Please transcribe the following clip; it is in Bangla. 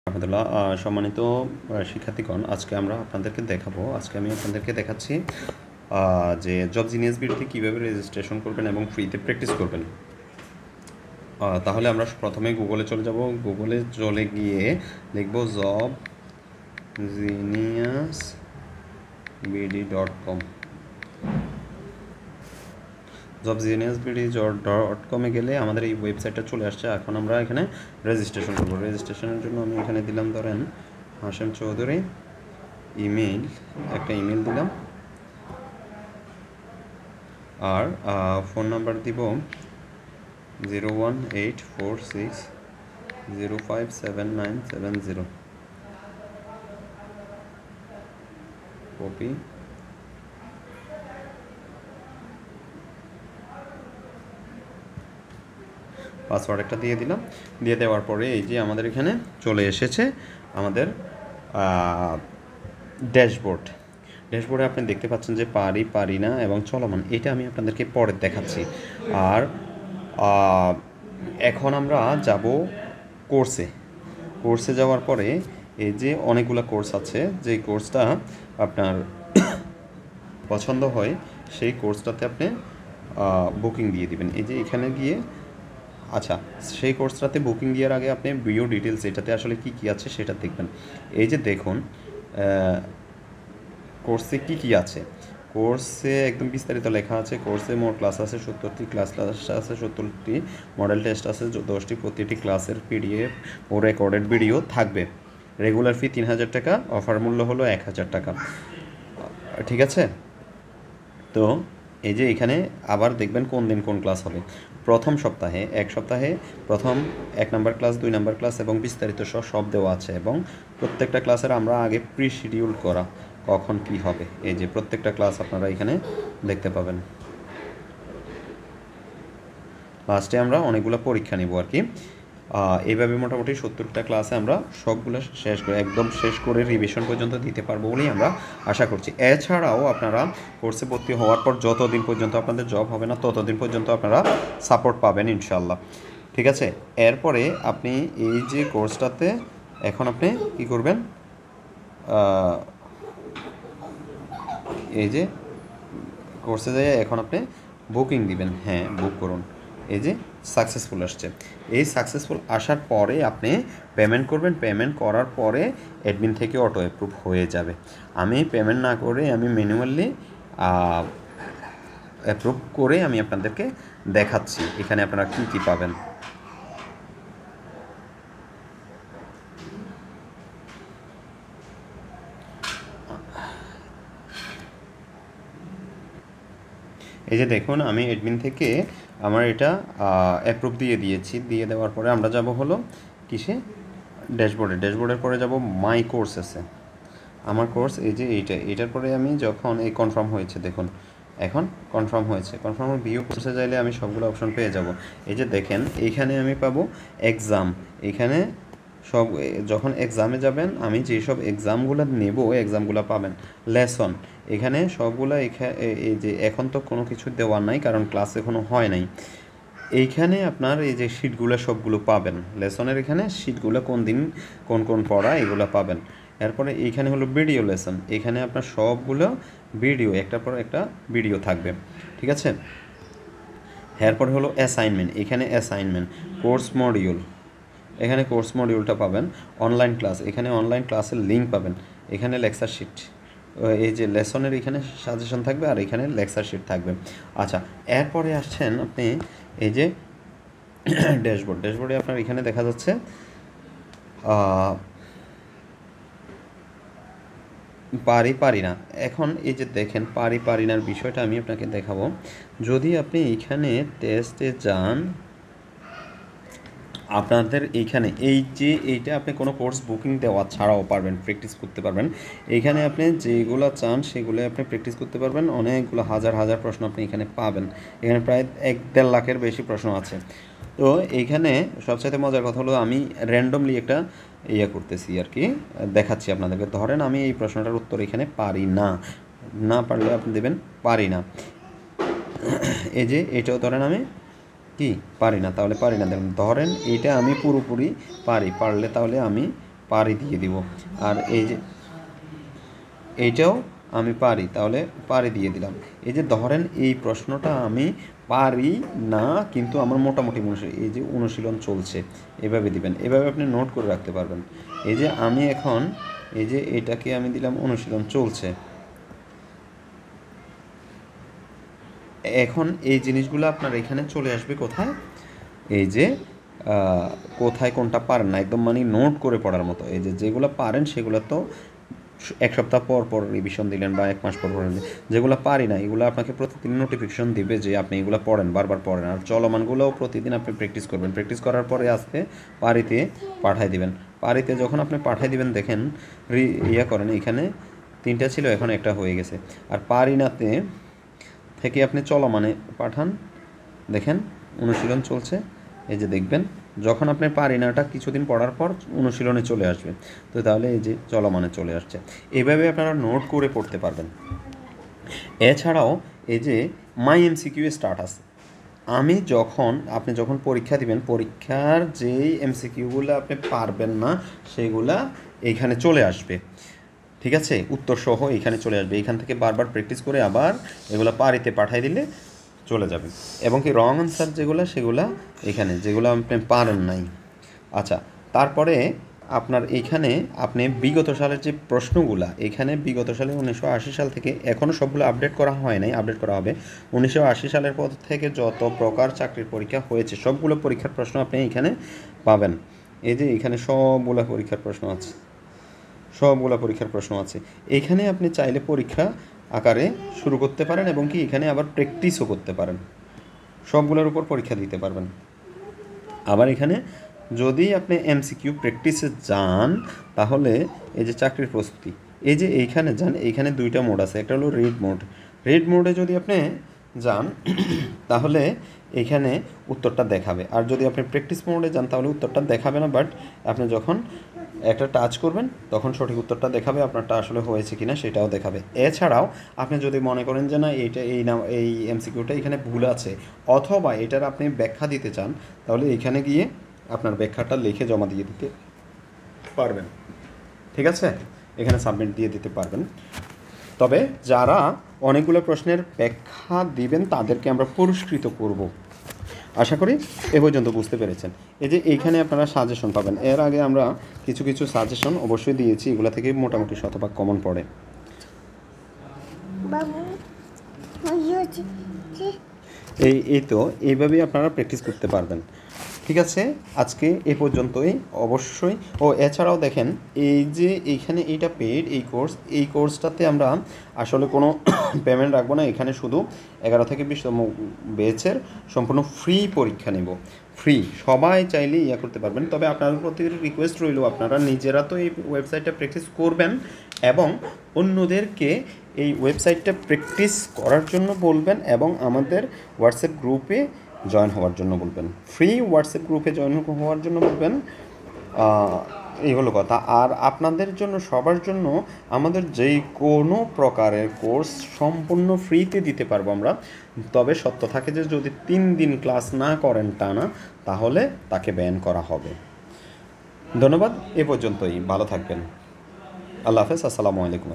রহমতুল্লাহ। সম্মানিত শিক্ষার্থীগণ, আজকে আমি আপনাদেরকে দেখাচ্ছি যে জব জিনিয়াস বিডিতে কীভাবে রেজিস্ট্রেশন করবেন এবং ফ্রিতে প্র্যাকটিস করবেন। তাহলে আমরা প্রথমে গুগলে চলে যাব। গুগলে চলে গিয়ে লিখব jobgeniusbd.com। jobgeniusbd.com-এ গেলে আমাদের এই ওয়েবসাইটটা চলে আসছে। এখন আমরা এখানে রেজিস্ট্রেশন করব। রেজিস্ট্রেশনের জন্য আমি এখানে দিলাম ধরেন হাশেম চৌধুরী, একটা ইমেল দিলাম, আর ফোন নাম্বার দিব 01846057970। কপি, পাসওয়ার্ড একটা দিয়ে দিলাম। দিয়ে দেওয়ার পরে এই যে আমাদের এখানে চলে এসেছে আমাদের ড্যাশবোর্ডে আপনি দেখতে পাচ্ছেন যে পারি না এবং চলমান। এটা আমি আপনাদেরকে পরে দেখাচ্ছি। আর এখন আমরা যাব কোর্সে যাওয়ার পরে এই যে অনেকগুলো কোর্স আছে, যে কোর্সটা আপনার পছন্দ হয় সেই কোর্সটাতে আপনি বুকিং দিয়ে দিবেন। এই যে এখানে গিয়ে সেই কোর্সটাতে বুকিং দেওয়ার আগে আপনি বিও ডিটেলস এটাতে আসলে কি আছে সেটা দেখবেন। এই যে দেখুন কোর্সে কি আছে। কোর্সে একদম বিস্তারিত লেখা আছে। কোর্সে মোট ক্লাস আছে 70টি, ক্লাস আছে 70টি, মডেল টেস্ট আছে 10টি, প্রতিটি ক্লাসের পিডিএফ ও রেকর্ডেড ভিডিও থাকবে। রেগুলার ফি 3000 টাকা, অফার মূল্য হলো 1000 টাকা। ঠিক আছে? তো এই যে এখানে আবার দেখবেন কোন দিন কোন ক্লাস হবে। প্রথম সপ্তাহে প্রথম 1 নাম্বার ক্লাস, 2 নাম্বার ক্লাস এবং বিস্তারিত সব দেওয়া আছে, এবং প্রত্যেকটা ক্লাসের আমরা আগে প্রি শিডিউল করা কখন কি হবে। এই যে প্রত্যেকটা ক্লাস আপনারা এখানে দেখতে পাবেন। লাস্টে আমরা অনেকগুলো পরীক্ষা নিব আর কি। এইভাবে মোটামুটি 70টা ক্লাসে আমরা সবগুলো শেষ করে রিভিশন পর্যন্ত দিতে পারবো বলেই আমরা আশা করছি। এছাড়াও আপনারা কোর্সে ভর্তি হওয়ার পর যতদিন পর্যন্ত আপনাদের জব হবে না ততদিন পর্যন্ত আপনারা সাপোর্ট পাবেন ইনশাল্লাহ। ঠিক আছে? এরপরে আপনি এই যে কোর্সটাতে এখন আপনি কী করবেন, এই যে কোর্সে যাই এখন আপনি বুকিং দিবেন। হ্যাঁ, বুক করুন। এই যে সাকসেসফুল আসছে। এই সাকসেসফুল আসার পরে আপনি পেমেন্ট করবেন। পেমেন্ট করার পরে অ্যাডমিন থেকে অটো অ্যাপ্রুভ হয়ে যাবে। আমি পেমেন্ট না করে আমি ম্যানুয়ালি অ্যাপ্রুভ করে আমি আপনাদেরকে দেখাচ্ছি এখানে আপনারা কি পাবেন। এই যে দেখুন, আমি অ্যাডমিন থেকে আমার এটা অ্যাপ্রুভ দিয়ে দেওয়ার পরে আমরা যাব হলো কিসে, ড্যাশবোর্ডের পরে যাব মাই কোর্সেসে। আমার কোর্স এই যে এইটার পরে আমি যখন এই কনফার্ম হয়েছে, দেখুন এখন কনফার্ম হয়েছে। কনফার্ম ভিউ কোর্সে চাইলে আমি সবগুলো অপশন পেয়ে যাব। এই যে দেখেন এইখানে আমি পাবো এক্সাম। এখানে যখন এক্সামে যাবেন আমি যেসব এক্সামগুলো নেব এক্সামগুলো পাবেন। লেসন এখানে সবগুলো এই যে এখন তো কোনো কিছু দেওয়ার নাই কারণ ক্লাস এখনও হয় নাই। এইখানে আপনার এই যে শিটগুলো সবগুলো পাবেন। লেসনের এখানে শিটগুলো কোন দিন কোন পড়া এগুলো পাবেন। এরপরে এইখানে হলো ভিডিও লেসন। এখানে আপনার সবগুলো ভিডিও একটার পর একটা ভিডিও থাকবে। ঠিক আছে? এরপরে হলো অ্যাসাইনমেন্ট। এখানে অ্যাসাইনমেন্ট, কোর্স মডিউল, এখানে কোর্স মডিউলটা পাবেন। অনলাইন ক্লাস, এখানে অনলাইন ক্লাসের লিঙ্ক পাবেন। এখানে লেকচার শিট, এই যে লেসনের এখানে সাজেশন থাকবে আর এখানে লেকচার শিট থাকবে। আচ্ছা, এরপরে আসছেন আপনি এই যে ড্যাশবোর্ডে আপনার এখানে দেখা যাচ্ছে পারি না। এখন এই যে দেখেন পারি নার বিষয়টা আমি আপনাকে দেখাবো। যদি আপনি এইখানে টেস্টে যান, আপনাদের এইখানে এইটা আপনি কোনো কোর্স বুকিং দেওয়া ছাড়াও পারবেন, প্র্যাকটিস করতে পারবেন। এইখানে আপনি যেগুলো চান সেগুলো আপনি প্র্যাকটিস করতে পারবেন। অনেকগুলো হাজার প্রশ্ন আপনি এখানে পাবেন। এখানে প্রায় 1-1.5 লাখের বেশি প্রশ্ন আছে। তো এইখানে সবচাইতে মজার কথা হলো আমি র্যান্ডমলি একটা করতেছি আর কি, দেখাচ্ছি আপনাদেরকে। ধরেন আমি এই প্রশ্নটার উত্তর এখানে পারি না পারলে আপনি দেবেন পারি না। এই যে এটাও ধরেন আমি কি পারি না, তাহলে পারি না দেবেন। ধরেন এইটা আমি পুরোপুরি পারলে তাহলে আমি পারি দিয়ে দিব। আর এই যে এইটাও আমি পারি, তাহলে পারি দিয়ে দিলাম। এই যে ধরেন এই প্রশ্নটা আমি পারি না, কিন্তু আমার মোটামুটি এই যে অনুশীলন চলছে, এভাবে দিবেন, এভাবে আপনি নোট করে রাখতে পারবেন। এই যে আমি এখন এই যে এটাকে আমি দিলাম অনুশীলন চলছে। এখন এই জিনিসগুলো আপনার এখানে চলে আসবে কোথায়, এই যে কোথায় কোনটা পারেন না, একদম মানে নোট করে পড়ার মতো। এই যে যেগুলো পারেন সেগুলো তো এক সপ্তাহ পর পর রিভিশন দিলেন বা এক মাস পর পর, যেগুলো পারি না এগুলো আপনাকে প্রতিদিন নোটিফিকেশন দিবে যে আপনি এগুলো পড়েন, বারবার পড়েন। আর চলমানগুলোও প্রতিদিন আপনি প্র্যাকটিস করবেন, প্র্যাকটিস করার পরে আজকে পারিতে পাঠাই দিবেন। পারিতে যখন আপনি পাঠাই দিবেন দেখেন করেন, এখানে 3টা ছিল, এখন একটা হয়ে গেছে। আর পারিনাতে থেকে আপনি চলমানে পাঠান, দেখেন অনুশীলন চলছে। এই যে দেখবেন যখন আপনি পারিনাটা কিছুদিন পড়ার পর অনুশীলনে চলে আসবে, তো তাহলে এই যে চলমানে চলে আসছে। এইভাবে আপনারা নোট করে পড়তে পারবেন। এছাড়াও এই যে মাই এমসিকিউ স্টার্ট আছে, আপনি যখন পরীক্ষা দিবেন, পরীক্ষার যেই এমসিকিউগুলো আপনি পারবেন না সেগুলা এইখানে চলে আসবে, ঠিক আছে, উত্তর সহ এখানে চলে আসবে। এখান থেকে বারবার প্র্যাকটিস করে আবার এগুলো পারিতে পাঠিয়ে দিলে চলে যাবে। এবং কি রং আনসার যেগুলো সেগুলো এখানে, যেগুলো আপনি পারেন নাই। আচ্ছা, তারপরে আপনার এইখানে আপনি বিগত সালের যে প্রশ্নগুলা, এখানে বিগত সালে 1980 সাল থেকে এখনও সবগুলো আপডেট করা হয় নাই, আপডেট করা হবে। 1980 সালের পর থেকে যত প্রকার চাকরির পরীক্ষা হয়েছে সবগুলো পরীক্ষার প্রশ্ন আপনি এখানে পাবেন। এই যে এখানে সবগুলো পরীক্ষার প্রশ্ন আছে, সবগুলো পরীক্ষার প্রশ্ন আছে। এখানে আপনি চাইলে পরীক্ষা আকারে শুরু করতে পারেন এবং কি এখানে আবার প্র্যাকটিসও করতে পারেন, সবগুলোর উপর পরীক্ষা দিতে পারবেন। আবার এখানে যদি আপনি এমসিকিউ প্র্যাকটিসে যান তাহলে এই যে চাকরির প্রস্তুতি, এই যে এইখানে যান, এইখানে 2টা মোড আছে, একটা হলো রিড মোড। রিড মোডে যদি আপনি যান তাহলে এইখানে উত্তরটা দেখাবে, আর যদি আপনি প্র্যাকটিস মোডে যান তাহলে উত্তরটা দেখাবে না, বাট আপনি যখন একটা টাচ করবেন তখন সঠিক উত্তরটা দেখাবে, আপনারটা আসলে হয়েছে কিনা সেটাও দেখাবে। এছাড়াও আপনি যদি মনে করেন যে না এই এমসিকিউটা এখানে ভুল আছে, অথবা এটার আপনি ব্যাখ্যা দিতে চান, তাহলে এখানে গিয়ে আপনার ব্যাখ্যাটা লিখে জমা দিয়ে দিতে পারবেন, ঠিক আছে, এখানে সাবমিট দিয়ে দিতে পারবেন। তবে যারা অনেকগুলো প্রশ্নের ব্যাখ্যা দিবেন তাদেরকে আমরা পুরস্কৃত করব। আশা করি এ পর্যন্ত বুঝতে পেরেছেন। এই যে এইখানে আপনারা সাজেশন পাবেন, এর আগে আমরা কিছু কিছু সাজেশন অবশ্যই দিয়েছি, এগুলো থেকে মোটামুটি শতভাগ কমন পড়ে। এই তো এইভাবেই আপনারা প্র্যাকটিস করতে পারবেন, ঠিক আছে। আজকে এ পর্যন্তই অবশ্যই। এছাড়াও দেখেন এই যে এইখানে এইটা পেইড, এই কোর্সটাতে আমরা আসলে কোনো পেমেন্ট রাখবো না, এখানে শুধু 11 থেকে 20তম ব্যাচের সম্পূর্ণ ফ্রি পরীক্ষা নেব, ফ্রি, সবাই চাইলে করতে পারবেন। তবে আপনাদের প্রতি রিকোয়েস্ট রইল আপনারা নিজেরা তো এই ওয়েবসাইটটা প্র্যাকটিস করবেন এবং অন্যদেরকে এই ওয়েবসাইটটা প্র্যাকটিস করার জন্য বলবেন এবং আমাদের হোয়াটসঅ্যাপ গ্রুপে জয়েন হওয়ার জন্য বলবেন, ফ্রি হোয়াটসঅ্যাপ গ্রুপে জয়েন হওয়ার জন্য বলবেন। এই হলো কথা। আর আপনাদের জন্য, সবার জন্য আমাদের যেই কোনো প্রকারের কোর্স সম্পূর্ণ ফ্রিতে দিতে পারবো আমরা। তবে সত্য থাকে যে যদি 3 দিন ক্লাস না করেন টানা তাহলে তাকে ব্যান করা হবে। ধন্যবাদ, এ পর্যন্তই, ভালো থাকবেন, আল্লাহ হাফেজ, আসসালামু আলাইকুম।